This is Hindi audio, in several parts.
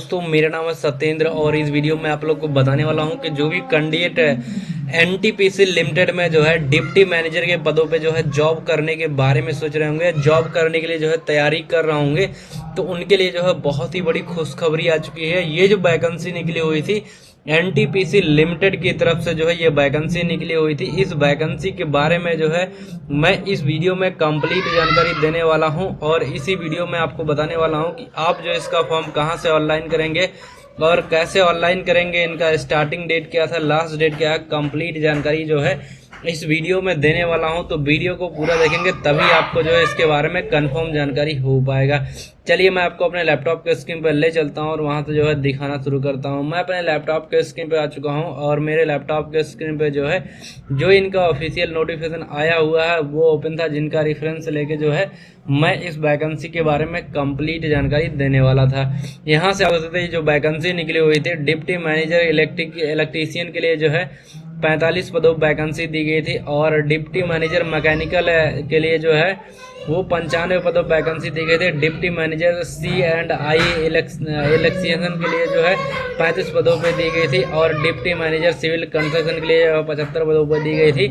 दोस्तों, मेरा नाम है सत्येंद्र और इस वीडियो में आप लोग को बताने वाला हूं कि जो भी कैंडिडेट एनटीपीसी लिमिटेड में जो है डिप्टी मैनेजर के पदों पे जो है जॉब करने के बारे में सोच रहे होंगे, जॉब करने के लिए जो है तैयारी कर रहे होंगे, तो उनके लिए जो है बहुत ही बड़ी खुशखबरी आ चुकी है। ये जो वैकेंसी निकली हुई थी एनटीपीसी लिमिटेड की तरफ से जो है ये वैकेंसी निकली हुई थी। इस वैकेंसी के बारे में जो है मैं इस वीडियो में कंप्लीट जानकारी देने वाला हूं और इसी वीडियो में आपको बताने वाला हूं कि आप जो इसका फॉर्म कहां से ऑनलाइन करेंगे और कैसे ऑनलाइन करेंगे, इनका स्टार्टिंग डेट क्या था, लास्ट डेट क्या है, कंप्लीट जानकारी जो है इस वीडियो में देने वाला हूं। तो वीडियो को पूरा देखेंगे तभी आपको जो है इसके बारे में कंफर्म जानकारी हो पाएगा। चलिए मैं आपको अपने लैपटॉप के स्क्रीन पर ले चलता हूं और वहां से जो है दिखाना शुरू करता हूं। मैं अपने लैपटॉप के स्क्रीन पे आ चुका हूं और मेरे लैपटॉप के स्क्रीन पे जो है जो इनका ऑफिशियल नोटिफिकेशन आया हुआ है वो ओपन था, जिनका रेफरेंस लेके जो है मैं इस वैकेंसी के बारे में कंप्लीट जानकारी देने वाला था। यहाँ से आप देख सकते हैं जो वैकेंसी निकली हुई थी डिप्टी मैनेजर इलेक्ट्रीशियन के लिए जो है 45 पदों वैकेंसी दी गई थी और डिप्टी मैनेजर मैकेनिकल के लिए जो है वो 95 पदों वैकेंसी दी गई थी। डिप्टी मैनेजर C&I इलेक्ट्रीशियन के लिए जो है 35 पदों पे दी गई थी और डिप्टी मैनेजर सिविल कंस्ट्रक्शन के लिए 75 पदों पर दी गई थी।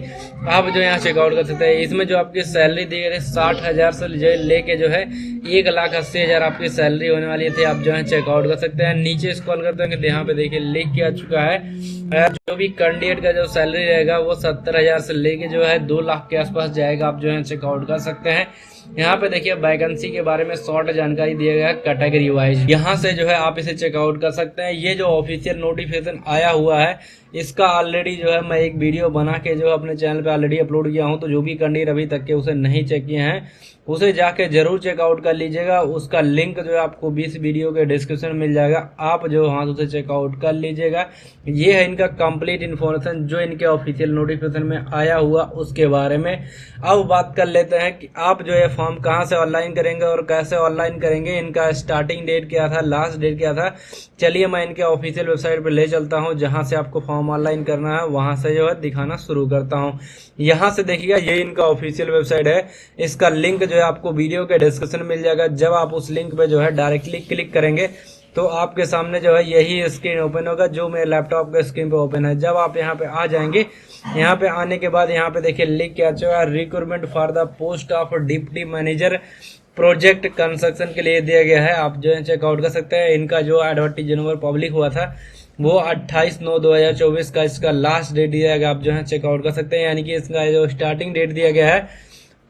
आप जो यहाँ चेकआउट कर सकते हैं। इसमें जो आपकी सैलरी दी गई थी 60,000 से लेके जो है 1,80,000 आपकी सैलरी होने वाली थी। आप जो है चेकआउट कर सकते हैं। नीचे स्क्रॉल करते हैं तो यहाँ पे देखिए लिख के आ चुका है जो भी कैंडिडेट का जो सैलरी रहेगा वो 70,000 से लेके जो है 2 लाख के आसपास जाएगा। आप जो है चेकआउट कर सकते हैं। यहाँ पे देखिए वैकेंसी के बारे में शॉर्ट जानकारी दिया गया है कैटेगरी वाइज। यहाँ से जो है आप इसे चेकआउट कर सकते हैं। ये जो ऑफिशियल नोटिफिकेशन आया हुआ है इसका ऑलरेडी जो है मैं एक वीडियो बना के जो अपने चैनल पे ऑलरेडी अपलोड किया हूँ। तो जो भी कैंडिडेट अभी तक के उसे नहीं चेक किए हैं उसे जाके जरूर चेकआउट कर लीजिएगा। उसका लिंक जो है आपको इस वीडियो के डिस्क्रिप्शन में मिल जाएगा, आप जो हाथ उसे चेकआउट कर लीजिएगा। ये है इनका कंप्लीट इन्फॉर्मेशन जो इनके ऑफिशियल नोटिफिकेशन में आया हुआ उसके बारे में। अब बात कर लेते हैं कि आप जो है फॉर्म कहाँ से ऑनलाइन करेंगे और कैसे ऑनलाइन करेंगे, इनका स्टार्टिंग डेट क्या था, लास्ट डेट क्या था। चलिए मैं इनके ऑफिशियल वेबसाइट पर ले चलता हूँ जहाँ से आपको फॉर्म ऑनलाइन करना है, वहां से जो है दिखाना शुरू करता हूँ। यहाँ से देखिएगा ये इनका ऑफिशियल वेबसाइट है। इसका लिंक जो है आपको वीडियो के डिस्क्रिप्शन में मिल जाएगा। जब आप उस लिंक पे जो है डायरेक्टली क्लिक करेंगे तो आपके सामने जो है यही स्क्रीन ओपन होगा जो मेरे लैपटॉप के स्क्रीन पे ओपन है। जब आप यहाँ पे आ जाएंगे, यहाँ पे आने के बाद यहाँ पे देखिए लिख के आ चुका है recruitment for the post of deputy manager project construction के लिए दिया गया है। आप जो है चेकआउट कर सकते हैं। इनका जो एडवर्टीजमेंट पब्लिक हुआ था वो 28/9/2024 का इसका लास्ट डेट दिया गया। आप जो है चेकआउट कर सकते हैं। यानी कि इसका जो स्टार्टिंग डेट दिया गया है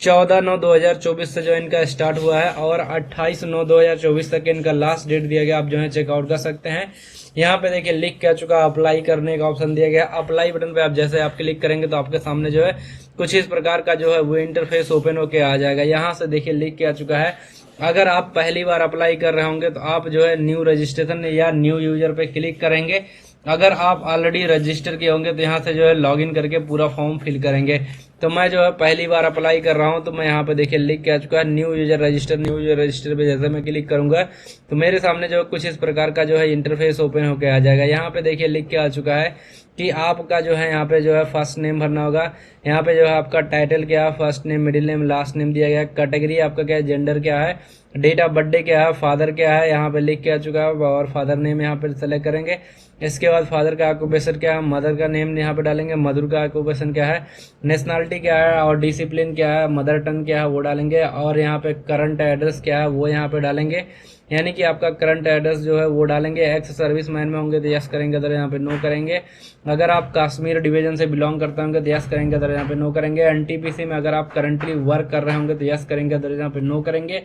14/9/2024 से जो इनका स्टार्ट हुआ है और 28/9/2024 तक इनका लास्ट डेट दिया गया। आप जो है चेकआउट कर सकते हैं। यहाँ पे देखिए लिख के आ चुका अप्लाई करने का ऑप्शन दिया गया। अप्लाई बटन पे आप जैसे आप क्लिक करेंगे तो आपके सामने जो है कुछ इस प्रकार का जो है वो इंटरफेस ओपन होके आ जाएगा। यहाँ से देखिए लिख के आ चुका है अगर आप पहली बार अप्लाई कर रहे होंगे तो आप जो है न्यू रजिस्ट्रेशन या न्यू यूजर पे क्लिक करेंगे। अगर आप ऑलरेडी रजिस्टर किए होंगे तो यहाँ से जो है लॉगिन करके पूरा फॉर्म फिल करेंगे। तो मैं जो है पहली बार अप्लाई कर रहा हूँ तो मैं यहाँ पे देखिए लिख के आ चुका है न्यू यूजर रजिस्टर पे जैसे मैं क्लिक करूंगा तो मेरे सामने जो कुछ इस प्रकार का जो है इंटरफेस ओपन होकर आ जाएगा। यहाँ पे देखिए लिख के आ चुका है कि आपका जो है यहाँ पे जो है फर्स्ट नेम भरना होगा। यहाँ पे जो है आपका टाइटल क्या है, first name, middle name, last name दिया गया है। कैटेगरी आपका क्या है, जेंडर क्या है, डेट ऑफ बर्थडे क्या है, फादर क्या है, यहाँ पे लिख के आ चुका है और फादर नेम यहाँ पे सेलेक्ट करेंगे। इसके बाद फादर का ऑक्यूपेशन क्या है, मदर का नेम यहाँ पे डालेंगे, मदर का ऑक्यूपेशन क्या है, नेशनलिटी क्या है और डिसिप्लिन क्या है, मदर टंग क्या है वो डालेंगे और यहाँ पे करंट एड्रेस क्या है वो यहाँ पे डालेंगे। यानी कि आपका करंट एड्रेस जो है वो डालेंगे। एक्स सर्विस मैन में होंगे तो यस करेंगे, तो यहाँ पे नो करेंगे। अगर आप कश्मीर डिवीजन से बिलोंग करते होंगे तो यस करेंगे, तो यहाँ पे नो करेंगे। एनटीपीसी में अगर आप करंटली वर्क कर रहे होंगे तो यस करेंगे, तो यहाँ पे नो करेंगे।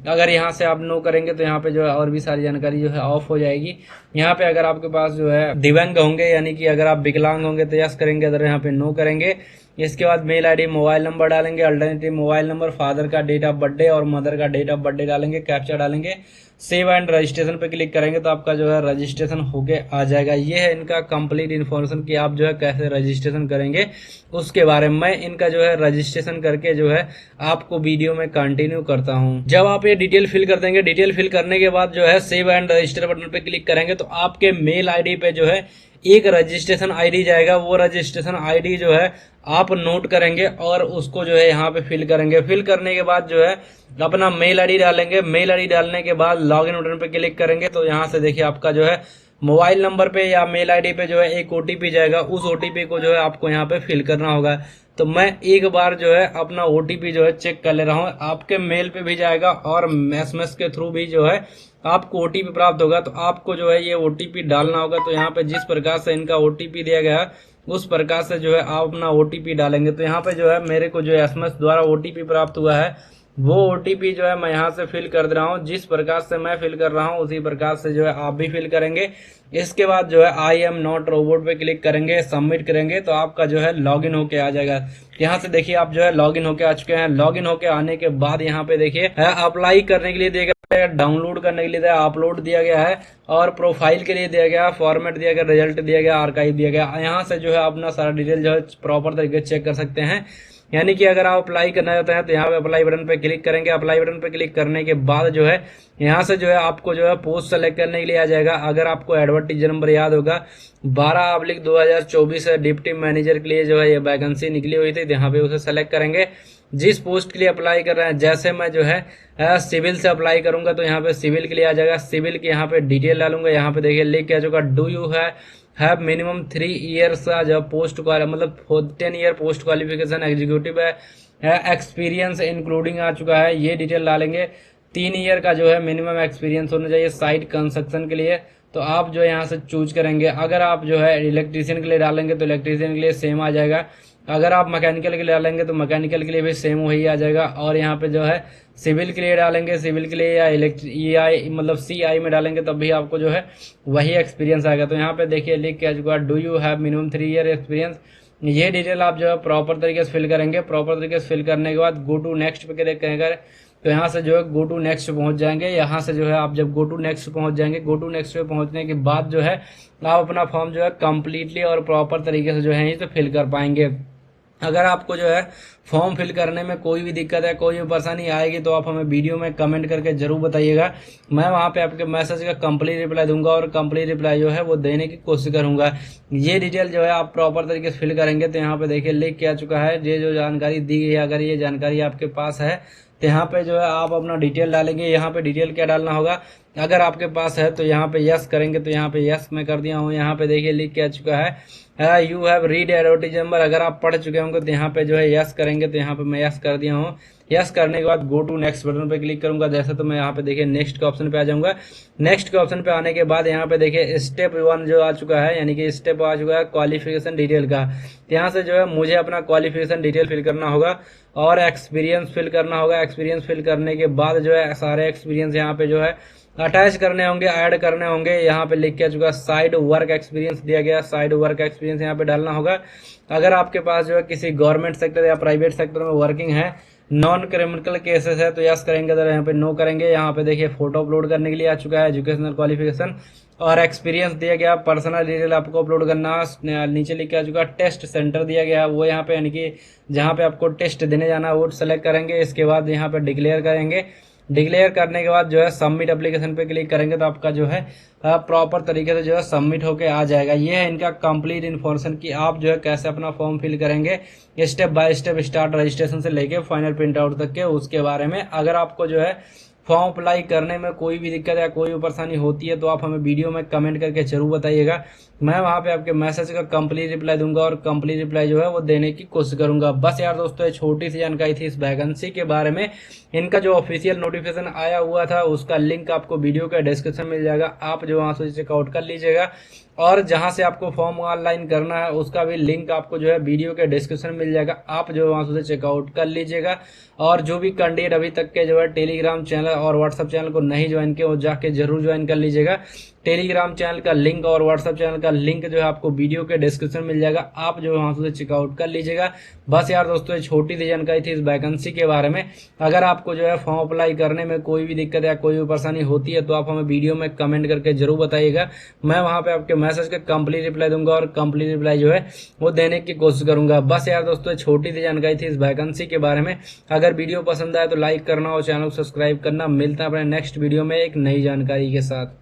अगर यहाँ से आप नो करेंगे तो यहाँ पे जो है और भी सारी जानकारी जो है ऑफ हो जाएगी। यहाँ पे अगर आपके पास जो है दिव्यांग होंगे यानी कि अगर आप विकलांग होंगे तो यस करेंगे, तो यहाँ पे नो करेंगे। इसके बाद मेल आईडी, मोबाइल नंबर डालेंगे, अल्टरनेटिव मोबाइल नंबर, फादर का डेट ऑफ बर्थडे और मदर का डेट ऑफ बर्थडे डालेंगे, कैप्चा डालेंगे। सेव एंड रजिस्ट्रेशन पे क्लिक करेंगे तो आपका जो है रजिस्ट्रेशन होके आ जाएगा। ये है इनका कंप्लीट इन्फॉर्मेशन कि आप जो है कैसे रजिस्ट्रेशन करेंगे उसके बारे में। मैं इनका जो है रजिस्ट्रेशन करके जो है आपको वीडियो में कंटिन्यू करता हूं। जब आप ये डिटेल फिल कर देंगे, डिटेल फिल करने के बाद जो है सेव एंड रजिस्टर बटन पे क्लिक करेंगे तो आपके मेल आईडी पे जो है एक रजिस्ट्रेशन आईडी जाएगा, वो रजिस्ट्रेशन आईडी जो है आप नोट करेंगे और उसको जो है यहाँ पे फिल करेंगे। फिल करने के बाद जो है अपना मेल आईडी डालेंगे। मेल आईडी डालने के बाद लॉगिन बटन पे क्लिक करेंगे तो यहाँ से देखिए आपका जो है मोबाइल नंबर पे या मेल आईडी पे जो है एक ओटीपी जाएगा। उस ओटीपी को जो है आपको यहाँ पे फिल करना होगा। तो मैं एक बार जो है अपना ओटीपी जो है चेक कर ले रहा हूँ, आपके मेल पे भी जाएगा और एसएमएस के थ्रू भी जो है आपको ओटीपी प्राप्त होगा। तो आपको जो है ये ओटीपी डालना होगा। तो यहाँ पे जिस प्रकार से इनका ओटीपी दिया गया है उस प्रकार से जो है आप अपना ओटीपी डालेंगे। तो यहाँ पे जो है मेरे को जो एसएमएस द्वारा ओटीपी प्राप्त हुआ है वो ओटीपी जो है मैं यहाँ से फिल कर दे रहा हूँ। जिस प्रकार से मैं फिल कर रहा हूँ उसी प्रकार से जो है आप भी फिल करेंगे। इसके बाद जो है आई एम नॉट रोबोट पे क्लिक करेंगे, सबमिट करेंगे तो आपका जो है लॉगिन होके आ जाएगा। यहाँ से देखिए आप जो है लॉगिन होके आ चुके हैं। लॉगिन होके आने के बाद यहाँ पे देखिए अप्लाई करने के लिए दिया गया, डाउनलोड करने के लिए दिया, अपलोड दिया गया है और प्रोफाइल के लिए दिया गया, फॉर्मेट दिया गया, रिजल्ट दिया गया, आर्काइव दिया गया। यहाँ से जो है अपना सारा डिटेल जो है प्रॉपर तरीके से चेक कर सकते हैं। यानी कि अगर आप अप्लाई करना चाहते हैं तो यहाँ पे अप्लाई बटन पे क्लिक करेंगे। अप्लाई बटन पे क्लिक करने के बाद जो है यहाँ से जो है आपको जो है पोस्ट सेलेक्ट करने के लिए आ जाएगा। अगर आपको एडवर्टीजर नंबर याद होगा 12/2024 डिप्टी मैनेजर के लिए जो है ये वैकेंसी निकली हुई थी, यहाँ पे उसे सेलेक्ट करेंगे जिस पोस्ट के लिए अप्लाई कर रहे हैं। जैसे मैं जो है सिविल से अप्लाई करूंगा तो यहाँ पे सिविल के लिए आ जाएगा। सिविल के यहाँ पे डिटेल डालूंगा। यहाँ पे देखिए लिख के आ चुका do you have minimum 3 years का जो पोस्ट मतलब 10 ईयर पोस्ट क्वालिफिकेशन एग्जीक्यूटिव है एक्सपीरियंस इंक्लूडिंग आ चुका है, ये डिटेल डालेंगे। 3 ईयर का जो है मिनिमम एक्सपीरियंस होना चाहिए साइट कंस्ट्रक्शन के लिए। तो आप जो है यहाँ से चूज करेंगे। अगर आप जो है इलेक्ट्रीशियन के लिए डालेंगे तो इलेक्ट्रीशियन के लिए सेम आ जाएगा। अगर आप मैकेनिकल के लिए डालेंगे तो मैकेनिकल के लिए भी सेम वही आ जाएगा। और यहाँ पे जो है सिविल के लिए डालेंगे, सिविल के लिए या EI मतलब CI में डालेंगे तब भी आपको जो है वही एक्सपीरियंस आएगा। तो यहाँ पे देखिए लिख के आ चुका do you have minimum 3 year experience. ये डिटेल आप जो है प्रॉपर तरीके से फिल करेंगे। प्रॉपर तरीके से फिल करने के बाद गो टू नेक्स्ट पे क्लिक करेंगे तो यहाँ से जो है गो टू नेक्स्ट पहुंच जाएंगे। यहाँ से जो है आप जब गो टू नेक्स्ट पहुंच जाएंगे, गो टू नेक्स्ट पे पहुंचने के बाद जो है आप अपना फॉर्म जो है कंप्लीटली और प्रॉपर तरीके से जो है इसे फिल कर पाएंगे। अगर आपको जो है फॉर्म फिल करने में कोई भी दिक्कत है, कोई भी परेशानी आएगी तो आप हमें वीडियो में कमेंट करके जरूर बताइएगा। मैं वहां पे आपके मैसेज का कंप्लीट रिप्लाई दूंगा और कंप्लीट रिप्लाई जो है वो देने की कोशिश करूंगा। ये डिटेल जो है आप प्रॉपर तरीके से फिल करेंगे तो यहाँ पे देखिए लिख के आ चुका है ये जो जानकारी दी गई है। अगर ये जानकारी आपके पास है तो यहाँ पे जो है आप अपना डिटेल डालेंगे। यहाँ पे डिटेल क्या डालना होगा, अगर आपके पास है तो यहाँ पे यस करेंगे। तो यहाँ पे यस मैं कर दिया हूँ। यहाँ पे देखिए लिख के आ चुका है यू हैव रीड एडवर्टीजर नंबर। अगर आप पढ़ चुके होंगे तो यहाँ पे जो है यस करेंगे। तो यहाँ पे मैं यस कर दिया हूँ। यस करने के बाद गो टू नेक्स्ट बटन पे क्लिक करूंगा। जैसे तो मैं यहाँ पे देखिए नेक्स्ट के ऑप्शन पे आ जाऊंगा। नेक्स्ट के ऑप्शन पे आने के बाद यहाँ पे देखिए स्टेप 1 जो आ चुका है, यानी कि स्टेप आ चुका है क्वालिफिकेशन डिटेल का। यहाँ से जो है मुझे अपना क्वालिफिकेशन डिटेल फिल करना होगा और एक्सपीरियंस फिल करना होगा। एक्सपीरियंस फिल करने के बाद जो है सारे एक्सपीरियंस यहाँ पे जो है अटैच करने होंगे, ऐड करने होंगे। यहाँ पे लिख के आ चुका साइड वर्क एक्सपीरियंस दिया गया, साइड वर्क एक्सपीरियंस यहाँ पे डालना होगा। अगर आपके पास जो है किसी गवर्नमेंट सेक्टर या प्राइवेट सेक्टर में वर्किंग है, नॉन क्रिमिनल केसेस है तो यस करेंगे, तो यहाँ पे नो करेंगे। यहाँ पे देखिए फोटो अपलोड करने के लिए आ चुका है, एजुकेशनल क्वालिफिकेशन और एक्सपीरियंस दिया गया। पर्सनल डिटेल आपको अपलोड करना, नीचे लिख के आ चुका टेस्ट सेंटर दिया गया वो यहाँ पे, यानी कि जहाँ पे आपको टेस्ट देने जाना है वो सेलेक्ट करेंगे। इसके बाद यहाँ पे डिक्लेयर करेंगे। डिक्लेयर करने के बाद जो है सबमिट एप्लीकेशन पे क्लिक करेंगे तो आपका जो है प्रॉपर तरीके से जो है सबमिट होके आ जाएगा। ये है इनका कंप्लीट इन्फॉर्मेशन कि आप जो है कैसे अपना फॉर्म फिल करेंगे step by step, start registration से लेके फाइनल प्रिंट आउट तक के उसके बारे में। अगर आपको जो है फॉर्म अप्लाई करने में कोई भी दिक्कत या कोई भी परेशानी होती है तो आप हमें वीडियो में कमेंट करके जरूर बताइएगा। मैं वहां पे आपके मैसेज का कंप्लीट रिप्लाई दूंगा और कंप्लीट रिप्लाई जो है वो देने की कोशिश करूंगा। बस यार दोस्तों, ये छोटी सी जानकारी थी इस वैकेंसी के बारे में। इनका जो ऑफिशियल नोटिफिकेशन आया हुआ था उसका लिंक आपको वीडियो के डिस्क्रिप्शन में मिल जाएगा, आप जो वहां से चेकआउट कर लीजिएगा। और जहां से आपको फॉर्म ऑनलाइन करना है उसका भी लिंक आपको जो है वीडियो के डिस्क्रिप्शन में मिल जाएगा, आप जो वहां से चेकआउट कर लीजिएगा। और जो भी कैंडिडेट अभी तक के जो है टेलीग्राम चैनल और व्हाट्सएप चैनल को नहीं ज्वाइन किया वो जाके जरूर ज्वाइन कर लीजिएगा। टेलीग्राम चैनल का लिंक और व्हाट्सएप चैनल का लिंक जो है आपको वीडियो के डिस्क्रिप्शन में मिल जाएगा, आप जो वहां से चेकआउट कर लीजिएगा। बस यार दोस्तों, ये छोटी सी जानकारी थी इस वैकेंसी के बारे में। अगर आपको जो है फॉर्म अप्लाई करने में कोई भी दिक्कत या कोई भी परेशानी होती है तो आप हमें वीडियो में कमेंट करके जरूर बताइएगा। मैं वहां पे आपके मैसेज का कंप्लीट रिप्लाई दूंगा और कंप्लीट रिप्लाई जो है वो देने की कोशिश करूंगा। बस यार दोस्तों, छोटी सी जानकारी थी इस वैकेंसी के बारे में। अगर वीडियो पसंद आए तो लाइक करना और चैनल को सब्सक्राइब करना। मिलता है अपने नेक्स्ट वीडियो में एक नई जानकारी के साथ।